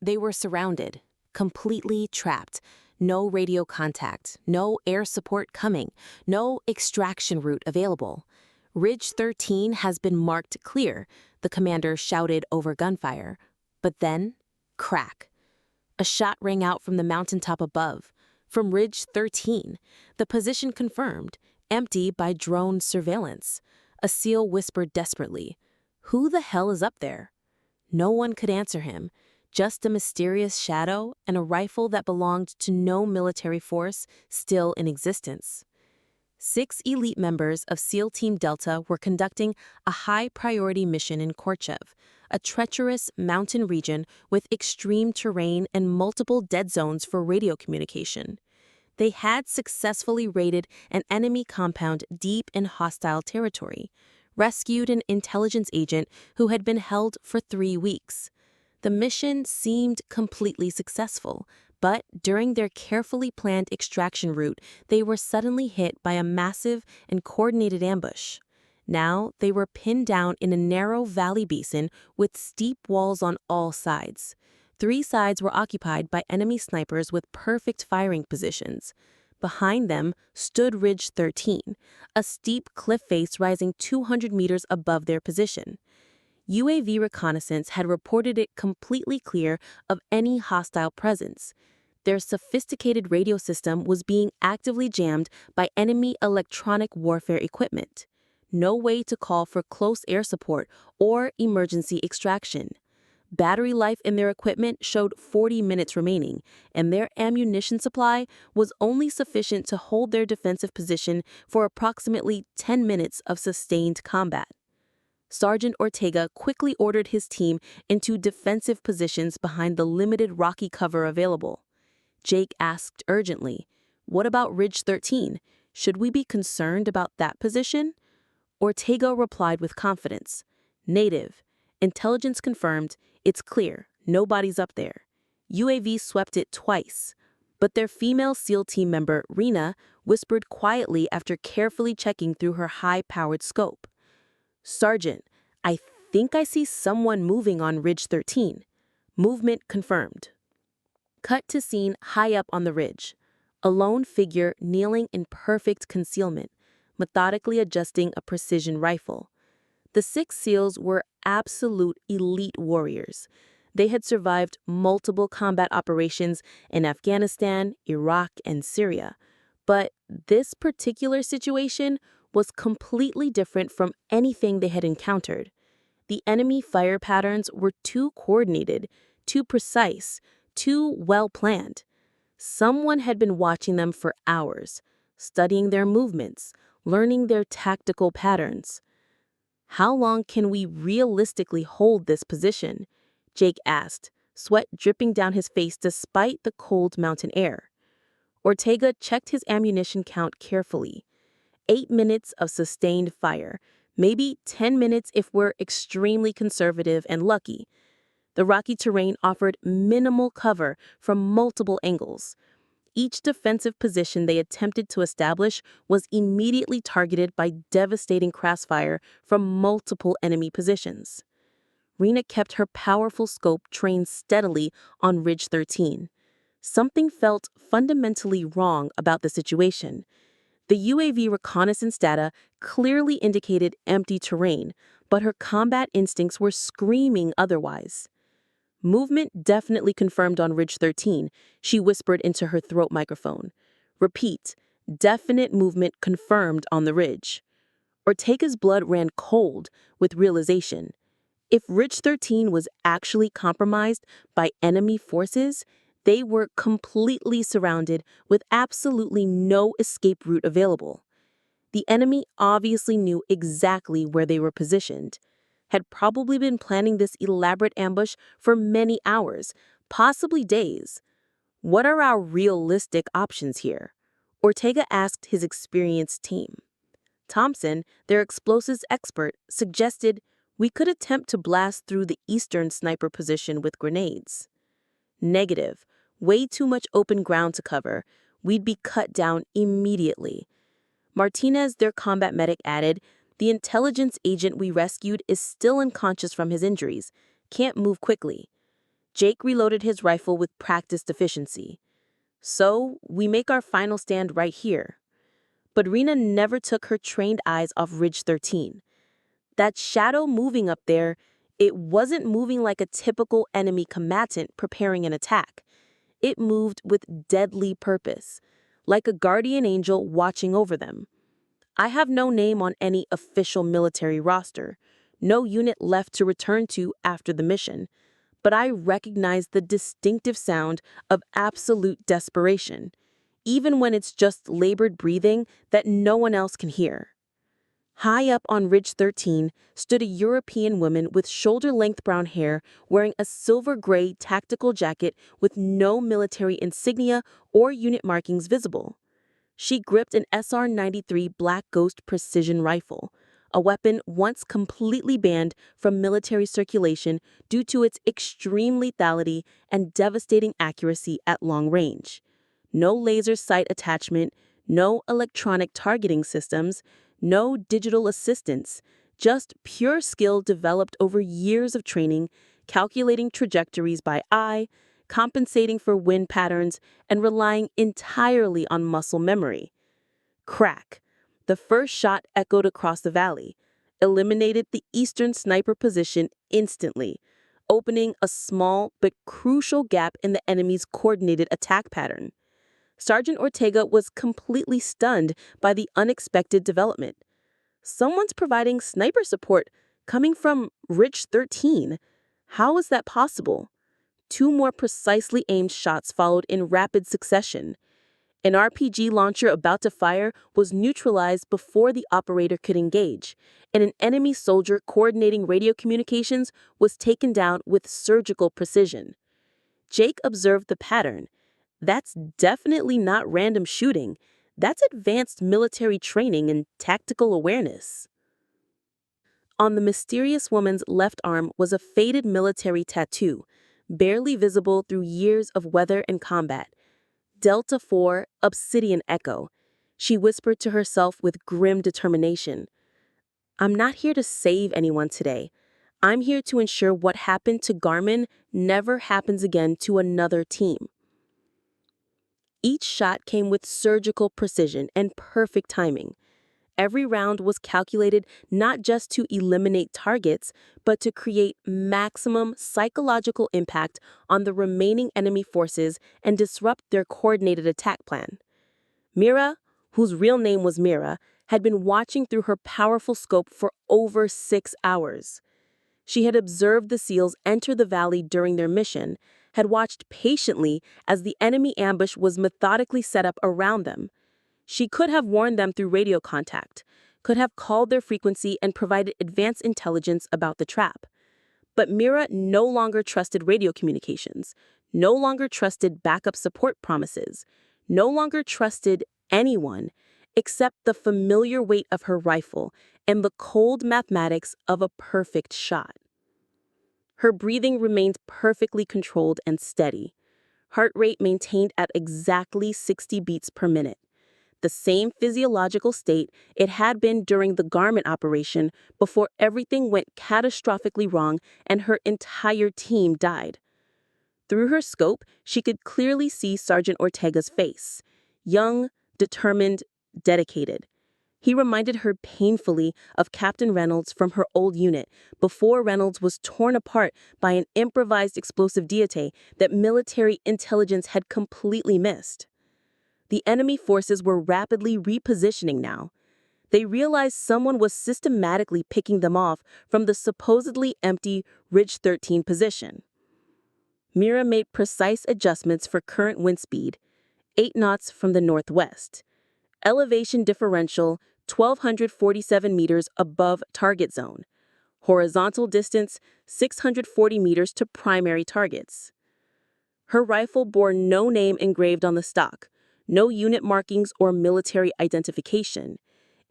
They were surrounded, completely trapped. No radio contact, no air support coming, no extraction route available. Ridge 13 has been marked clear, the commander shouted over gunfire. But then, crack. A shot rang out from the mountaintop above. From Ridge 13, the position confirmed, empty by drone surveillance. A SEAL whispered desperately, "Who the hell is up there?" No one could answer him. Just a mysterious shadow and a rifle that belonged to no military force still in existence. 6 elite members of SEAL Team Delta were conducting a high-priority mission in Korchev, a treacherous mountain region with extreme terrain and multiple dead zones for radio communication. They had successfully raided an enemy compound deep in hostile territory, rescued an intelligence agent who had been held for 3 weeks. The mission seemed completely successful, but during their carefully planned extraction route, they were suddenly hit by a massive and coordinated ambush. Now they were pinned down in a narrow valley basin with steep walls on all sides. 3 sides were occupied by enemy snipers with perfect firing positions. Behind them stood Ridge 13, a steep cliff face rising 200 meters above their position. UAV reconnaissance had reported it completely clear of any hostile presence. Their sophisticated radio system was being actively jammed by enemy electronic warfare equipment. No way to call for close air support or emergency extraction. Battery life in their equipment showed 40 minutes remaining, and their ammunition supply was only sufficient to hold their defensive position for approximately 10 minutes of sustained combat. Sergeant Ortega quickly ordered his team into defensive positions behind the limited rocky cover available. Jake asked urgently, "What about Ridge 13? Should we be concerned about that position?" Ortega replied with confidence, "Native. Intelligence confirmed. It's clear. Nobody's up there." UAV swept it twice. But their female SEAL team member, Rena, whispered quietly after carefully checking through her high-powered scope, "Sergeant, I think I see someone moving on Ridge 13. Movement confirmed." Cut to scene high up on the ridge. A lone figure kneeling in perfect concealment, methodically adjusting a precision rifle. The 6 SEALs were absolute elite warriors. They had survived multiple combat operations in Afghanistan, Iraq, and Syria. But this particular situation was completely different from anything they had encountered. The enemy fire patterns were too coordinated, too precise, too well-planned. Someone had been watching them for hours, studying their movements, learning their tactical patterns. "How long can we realistically hold this position?" Jake asked, sweat dripping down his face despite the cold mountain air. Ortega checked his ammunition count carefully. 8 minutes of sustained fire, maybe 10 minutes if we're extremely conservative and lucky. The rocky terrain offered minimal cover from multiple angles. Each defensive position they attempted to establish was immediately targeted by devastating crossfire from multiple enemy positions. Rena kept her powerful scope trained steadily on Ridge 13. Something felt fundamentally wrong about the situation. The UAV reconnaissance data clearly indicated empty terrain, but her combat instincts were screaming otherwise. "Movement definitely confirmed on Ridge 13, she whispered into her throat microphone. "Repeat, definite movement confirmed on the ridge." Ortega's blood ran cold with realization. If Ridge 13 was actually compromised by enemy forces, they were completely surrounded with absolutely no escape route available. The enemy obviously knew exactly where they were positioned, had probably been planning this elaborate ambush for many hours, possibly days. "What are our realistic options here?" Ortega asked his experienced team. Thompson, their explosives expert, suggested, "We could attempt to blast through the eastern sniper position with grenades." "Negative. Way too much open ground to cover. We'd be cut down immediately." Martinez, their combat medic, added, "The intelligence agent we rescued is still unconscious from his injuries. Can't move quickly." Jake reloaded his rifle with practiced efficiency. So, we make our final stand right here. But Rena never took her trained eyes off Ridge 13. That shadow moving up there, it wasn't moving like a typical enemy combatant preparing an attack. It moved with deadly purpose, like a guardian angel watching over them. I have no name on any official military roster, no unit left to return to after the mission, but I recognize the distinctive sound of absolute desperation, even when it's just labored breathing that no one else can hear. High up on Ridge 13 stood a European woman with shoulder-length brown hair wearing a silver-gray tactical jacket with no military insignia or unit markings visible. She gripped an SR-93 Black Ghost precision rifle, a weapon once completely banned from military circulation due to its extreme lethality and devastating accuracy at long range. No laser sight attachment, no electronic targeting systems, no digital assistance, just pure skill developed over years of training, calculating trajectories by eye, compensating for wind patterns, and relying entirely on muscle memory. Crack. The first shot echoed across the valley, eliminated the eastern sniper position instantly, opening a small but crucial gap in the enemy's coordinated attack pattern. Sergeant Ortega was completely stunned by the unexpected development. Someone's providing sniper support coming from Ridge 13. How is that possible? Two more precisely aimed shots followed in rapid succession. An RPG launcher about to fire was neutralized before the operator could engage, and an enemy soldier coordinating radio communications was taken down with surgical precision. Jake observed the pattern. That's definitely not random shooting. That's advanced military training and tactical awareness. On the mysterious woman's left arm was a faded military tattoo, barely visible through years of weather and combat. Delta 4, Obsidian Echo. She whispered to herself with grim determination. I'm not here to save anyone today. I'm here to ensure what happened to Garmin never happens again to another team. Each shot came with surgical precision and perfect timing. Every round was calculated not just to eliminate targets, but to create maximum psychological impact on the remaining enemy forces and disrupt their coordinated attack plan. Mira, whose real name was Mira, had been watching through her powerful scope for over 6 hours. She had observed the SEALs enter the valley during their mission, had watched patiently as the enemy ambush was methodically set up around them. She could have warned them through radio contact, could have called their frequency and provided advanced intelligence about the trap. But Mira no longer trusted radio communications, no longer trusted backup support promises, no longer trusted anyone except the familiar weight of her rifle and the cold mathematics of a perfect shot. Her breathing remained perfectly controlled and steady, heart rate maintained at exactly 60 beats per minute. The same physiological state it had been during the garment operation before everything went catastrophically wrong and her entire team died. Through her scope, she could clearly see Sergeant Ortega's face. Young, determined, dedicated. He reminded her painfully of Captain Reynolds from her old unit before Reynolds was torn apart by an improvised explosive deity that military intelligence had completely missed. The enemy forces were rapidly repositioning now. They realized someone was systematically picking them off from the supposedly empty Ridge 13 position. Mira made precise adjustments for current wind speed, 8 knots from the northwest. Elevation differential 1,247 meters above target zone. Horizontal distance 640 meters to primary targets. Her rifle bore no name engraved on the stock, no unit markings or military identification.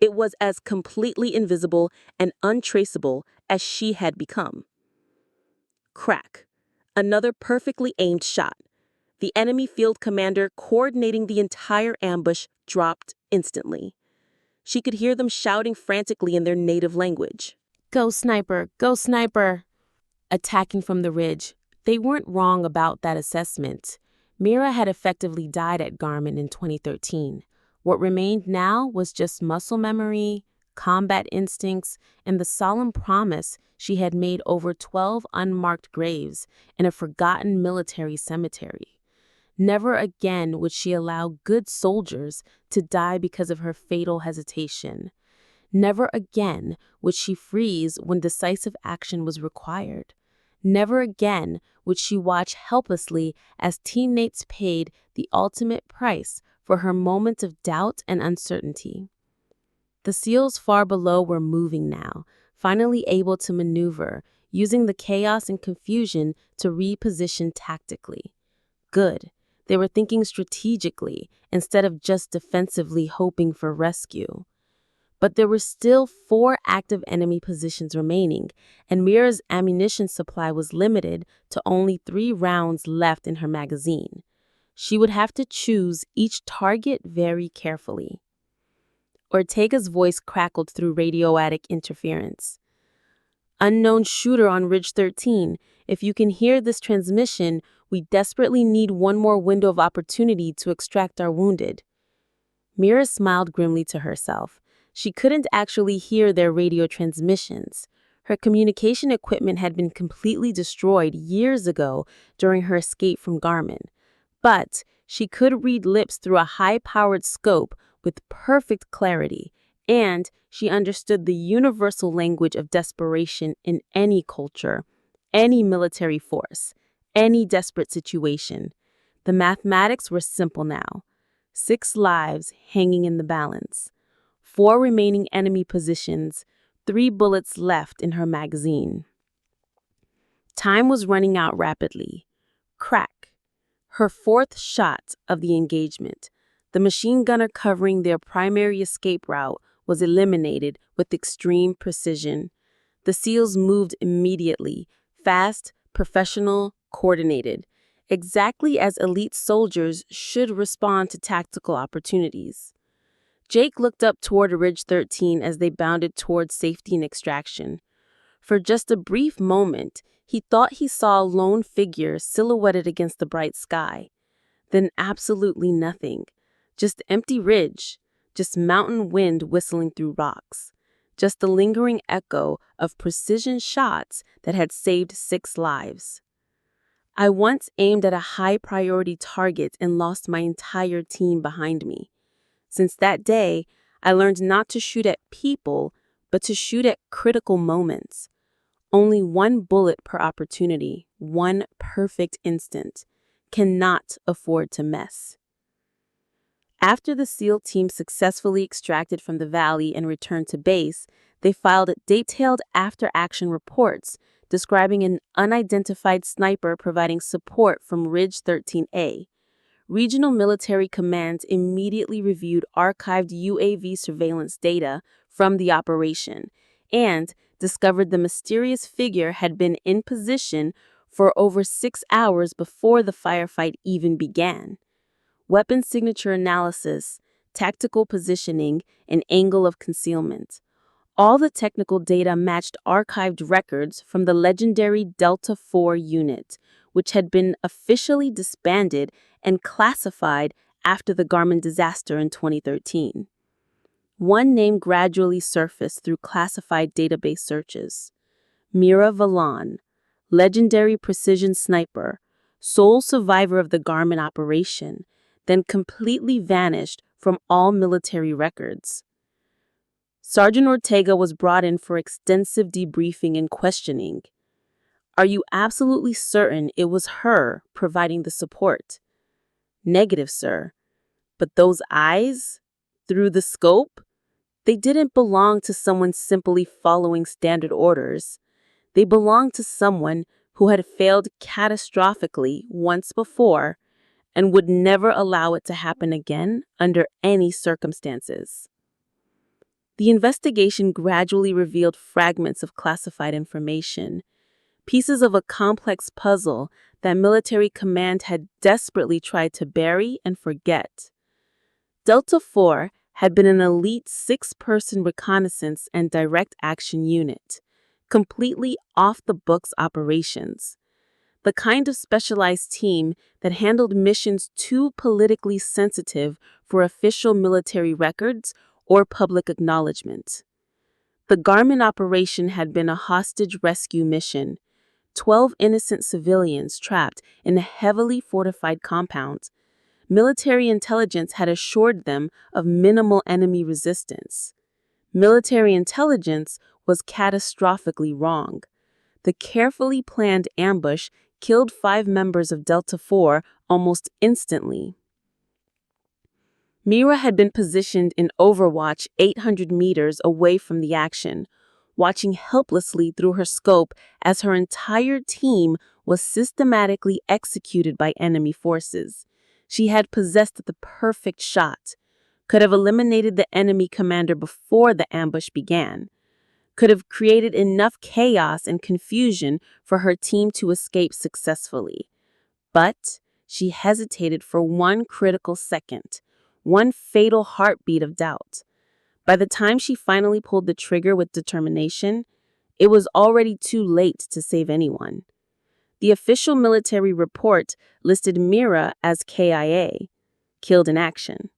It was as completely invisible and untraceable as she had become. Crack. Another perfectly aimed shot. The enemy field commander coordinating the entire ambush dropped instantly. She could hear them shouting frantically in their native language. Go sniper, attacking from the ridge, They weren't wrong about that assessment. Mira had effectively died at Garmin in 2013. What remained now was just muscle memory, combat instincts, and the solemn promise she had made over 12 unmarked graves in a forgotten military cemetery. Never again would she allow good soldiers to die because of her fatal hesitation. Never again would she freeze when decisive action was required. Never again would she watch helplessly as teammates paid the ultimate price for her moments of doubt and uncertainty. The SEALs far below were moving now, finally able to maneuver, using the chaos and confusion to reposition tactically. Good. They were thinking strategically instead of just defensively hoping for rescue. But there were still 4 active enemy positions remaining, and Mira's ammunition supply was limited to only 3 rounds left in her magazine. She would have to choose each target very carefully. Ortega's voice crackled through radioactive interference. Unknown shooter on Ridge 13, if you can hear this transmission, we desperately need one more window of opportunity to extract our wounded. Mira smiled grimly to herself. She couldn't actually hear their radio transmissions. Her communication equipment had been completely destroyed years ago during her escape from Garmin. But she could read lips through a high-powered scope with perfect clarity, and she understood the universal language of desperation in any culture, any military force, any desperate situation. The mathematics were simple now. 6 lives hanging in the balance. 4 remaining enemy positions, 3 bullets left in her magazine. Time was running out rapidly. Crack. Her 4th shot of the engagement. The machine gunner covering their primary escape route was eliminated with extreme precision. The SEALs moved immediately, fast, professional, coordinated, exactly as elite soldiers should respond to tactical opportunities. Jake looked up toward Ridge 13 as they bounded toward safety and extraction. For just a brief moment, he thought he saw a lone figure silhouetted against the bright sky. Then absolutely nothing. Just empty ridge, just mountain wind whistling through rocks, just the lingering echo of precision shots that had saved 6 lives. I once aimed at a high-priority target and lost my entire team behind me. Since that day, I learned not to shoot at people, but to shoot at critical moments. Only 1 bullet per opportunity, 1 perfect instant. Cannot afford to mess. After the SEAL team successfully extracted from the valley and returned to base, they filed detailed after-action reports describing an unidentified sniper providing support from Ridge 13A. Regional military commands immediately reviewed archived UAV surveillance data from the operation and discovered the mysterious figure had been in position for over 6 hours before the firefight even began. Weapon signature analysis, tactical positioning, and angle of concealment. All the technical data matched archived records from the legendary Delta IV unit, which had been officially disbanded and classified after the Garmin disaster in 2013. One name gradually surfaced through classified database searches. Mira Valon, legendary precision sniper, sole survivor of the Garmin operation, then completely vanished from all military records. Sergeant Ortega was brought in for extensive debriefing and questioning. Are you absolutely certain it was her providing the support? Negative, sir. But those eyes? Through the scope? They didn't belong to someone simply following standard orders. They belonged to someone who had failed catastrophically once before and would never allow it to happen again under any circumstances. The investigation gradually revealed fragments of classified information, pieces of a complex puzzle that military command had desperately tried to bury and forget. Delta IV had been an elite 6-person reconnaissance and direct action unit, completely off-the-books operations. the kind of specialized team that handled missions too politically sensitive for official military records or public acknowledgement. The Garmin operation had been a hostage rescue mission, 12 innocent civilians trapped in a heavily fortified compound. Military intelligence had assured them of minimal enemy resistance. Military intelligence was catastrophically wrong. The carefully planned ambush killed 5 members of Delta 4 almost instantly. Mira had been positioned in Overwatch 800 meters away from the action, watching helplessly through her scope as her entire team was systematically executed by enemy forces. She had possessed the perfect shot, could have eliminated the enemy commander before the ambush began, could have created enough chaos and confusion for her team to escape successfully. But she hesitated for one critical second, one fatal heartbeat of doubt. By the time she finally pulled the trigger with determination, it was already too late to save anyone. The official military report listed Mira as KIA, killed in action.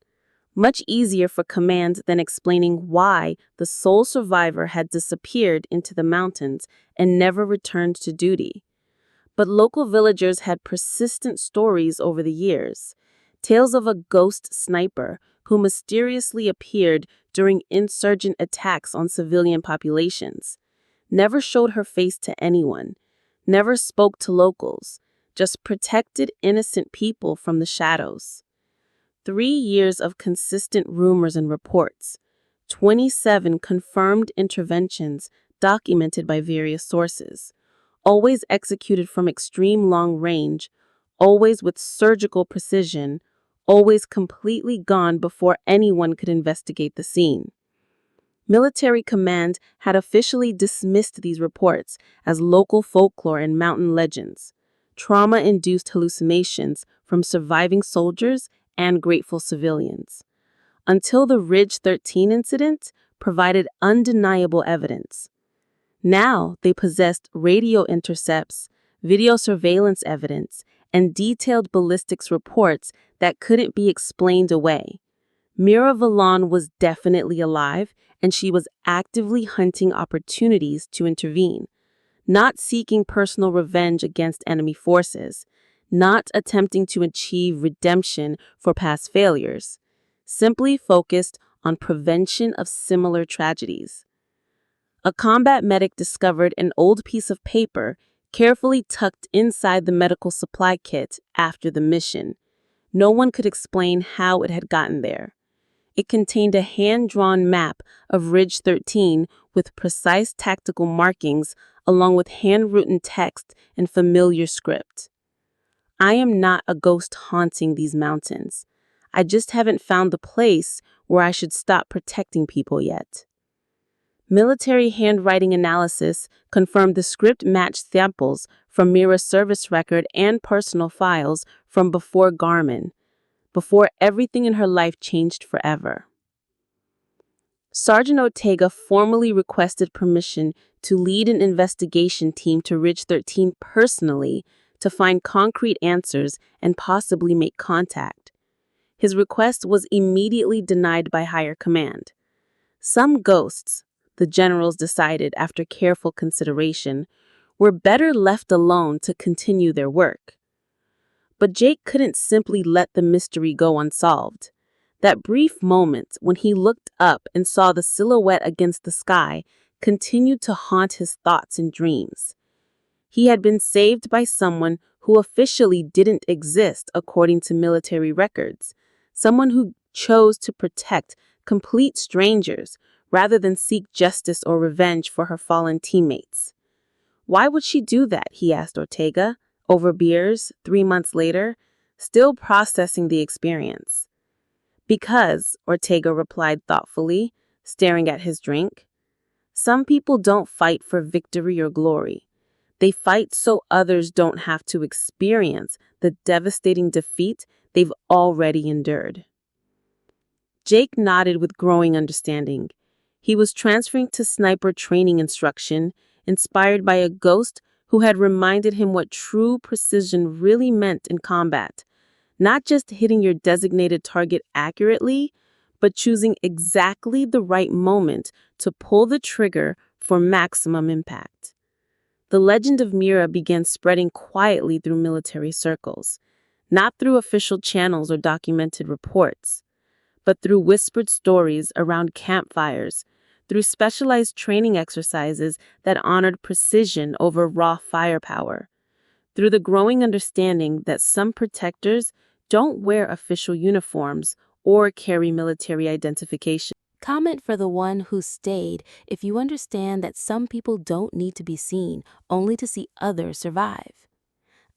Much easier for command than explaining why the sole survivor had disappeared into the mountains and never returned to duty. But local villagers had persistent stories over the years. Tales of a ghost sniper who mysteriously appeared during insurgent attacks on civilian populations. Never showed her face to anyone. Never spoke to locals. Just protected innocent people from the shadows. 3 years of consistent rumors and reports. 27 confirmed interventions documented by various sources. Always executed from extreme long range, always with surgical precision, always completely gone before anyone could investigate the scene. Military command had officially dismissed these reports as local folklore and mountain legends, trauma-induced hallucinations from surviving soldiers and grateful civilians, until the Ridge 13 incident provided undeniable evidence. Now they possessed radio intercepts, video surveillance evidence, and detailed ballistics reports that couldn't be explained away. Mira Valon was definitely alive, and she was actively hunting opportunities to intervene, not seeking personal revenge against enemy forces, not attempting to achieve redemption for past failures, simply focused on prevention of similar tragedies. A combat medic discovered an old piece of paper carefully tucked inside the medical supply kit after the mission. No one could explain how it had gotten there. It contained a hand-drawn map of Ridge 13 with precise tactical markings along with handwritten text and familiar script. I am not a ghost haunting these mountains. I just haven't found the place where I should stop protecting people yet. Military handwriting analysis confirmed the script matched samples from Mira's service record and personal files from before Garmin, before everything in her life changed forever. Sergeant Ortega formally requested permission to lead an investigation team to Ridge 13 personally to find concrete answers and possibly make contact. His request was immediately denied by higher command. Some ghosts, the generals decided after careful consideration, were better left alone to continue their work. But Jake couldn't simply let the mystery go unsolved. That brief moment when he looked up and saw the silhouette against the sky continued to haunt his thoughts and dreams. He had been saved by someone who officially didn't exist according to military records, someone who chose to protect complete strangers rather than seek justice or revenge for her fallen teammates. Why would she do that, he asked Ortega, over beers 3 months later, still processing the experience. Because, Ortega replied thoughtfully, staring at his drink, some people don't fight for victory or glory. They fight so others don't have to experience the devastating defeat they've already endured. Jake nodded with growing understanding. He was transferring to sniper training instruction, inspired by a ghost who had reminded him what true precision really meant in combat. Not just hitting your designated target accurately, but choosing exactly the right moment to pull the trigger for maximum impact. The legend of Mira began spreading quietly through military circles, not through official channels or documented reports, but through whispered stories around campfires, through specialized training exercises that honored precision over raw firepower, through the growing understanding that some protectors don't wear official uniforms or carry military identification. Comment for the one who stayed if you understand that some people don't need to be seen, only to see others survive.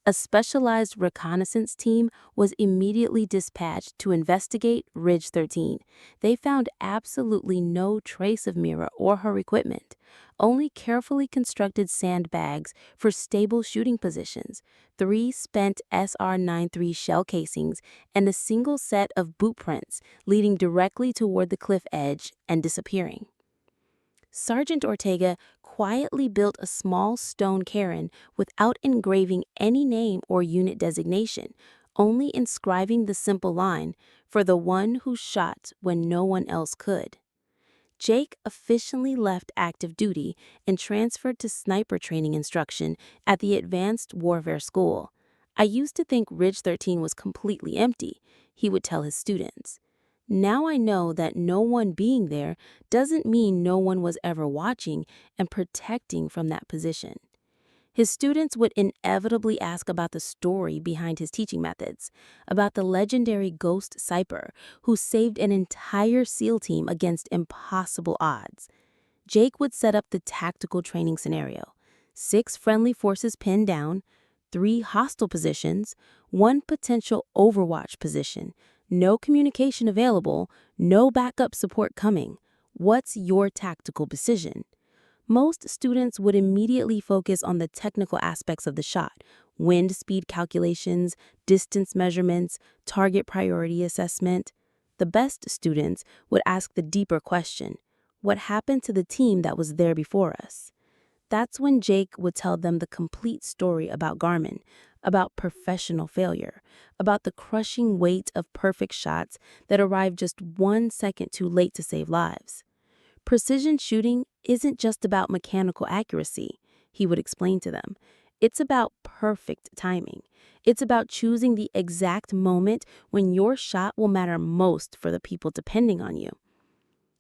A specialized reconnaissance team was immediately dispatched to investigate Ridge 13. They found absolutely no trace of Mira or her equipment, only carefully constructed sandbags for stable shooting positions, 3 spent SR-93 shell casings, and a single set of boot prints leading directly toward the cliff edge and disappearing. Sergeant Ortega quietly built a small stone cairn without engraving any name or unit designation, only inscribing the simple line, "For the one who shot when no one else could." Jake officially left active duty and transferred to sniper training instruction at the Advanced Warfare School. "I used to think Ridge 13 was completely empty," he would tell his students. "Now I know that no one being there doesn't mean no one was ever watching and protecting from that position." His students would inevitably ask about the story behind his teaching methods, about the legendary Ghost Sniper who saved an entire SEAL team against impossible odds. Jake would set up the tactical training scenario: 6 friendly forces pinned down, 3 hostile positions, 1 potential overwatch position, no communication available, no backup support coming. What's your tactical decision? Most students would immediately focus on the technical aspects of the shot: wind speed calculations, distance measurements, target priority assessment. The best students would ask the deeper question: what happened to the team that was there before us? That's when Jake would tell them the complete story about Garmin, about professional failure, about the crushing weight of perfect shots that arrived just 1 second too late to save lives. Precision shooting isn't just about mechanical accuracy, he would explain to them. It's about perfect timing. It's about choosing the exact moment when your shot will matter most for the people depending on you.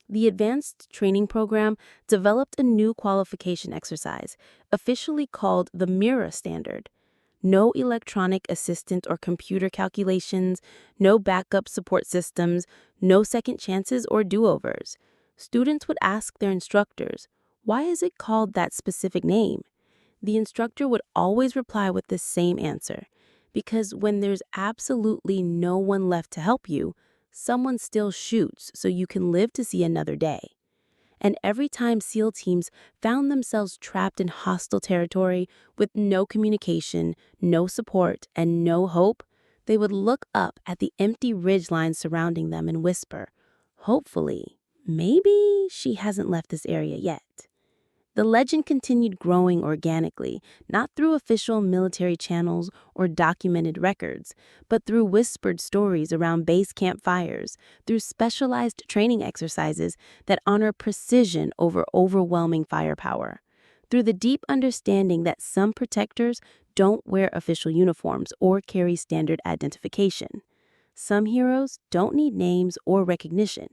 The advanced training program developed a new qualification exercise, officially called the Mira Standard. No electronic assistant or computer calculations, no backup support systems, no second chances or do-overs. Students would ask their instructors, "Why is it called that specific name?" The instructor would always reply with the same answer: "Because when there's absolutely no one left to help you, someone still shoots so you can live to see another day." And every time SEAL teams found themselves trapped in hostile territory with no communication, no support, and no hope, they would look up at the empty ridge lines surrounding them and whisper, "Hopefully, maybe she hasn't left this area yet." The legend continued growing organically, not through official military channels or documented records, but through whispered stories around base camp fires, through specialized training exercises that honor precision over overwhelming firepower, through the deep understanding that some protectors don't wear official uniforms or carry standard identification. Some heroes don't need names or recognition.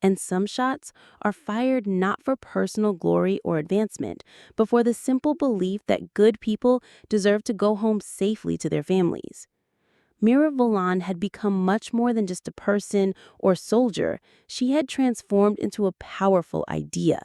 And some shots are fired not for personal glory or advancement, but for the simple belief that good people deserve to go home safely to their families. Mira Volan had become much more than just a person or soldier. She had transformed into a powerful idea.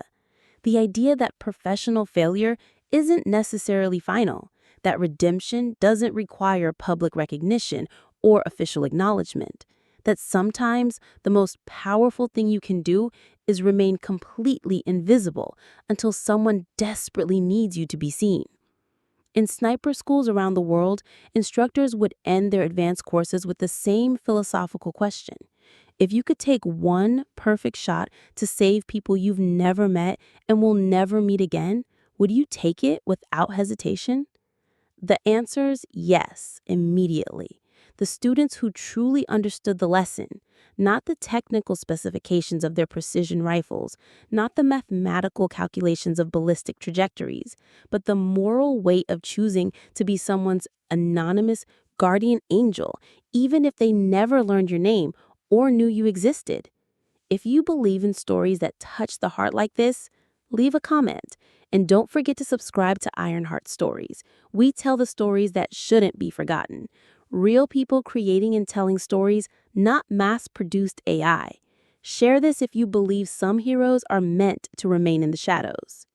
The idea that professional failure isn't necessarily final, that redemption doesn't require public recognition or official acknowledgement, that sometimes the most powerful thing you can do is remain completely invisible until someone desperately needs you to be seen. In sniper schools around the world, instructors would end their advanced courses with the same philosophical question: if you could take one perfect shot to save people you've never met and will never meet again, Would you take it without hesitation? The answer's yes, immediately. The students who truly understood the lesson, not the technical specifications of their precision rifles, not the mathematical calculations of ballistic trajectories, but the moral weight of choosing to be someone's anonymous guardian angel, even if they never learned your name or knew you existed. If you believe in stories that touch the heart like this, leave a comment. And don't forget to subscribe to Ironheart Stories. We tell the stories that shouldn't be forgotten. Real people creating and telling stories, not mass-produced AI. Share this if you believe some heroes are meant to remain in the shadows.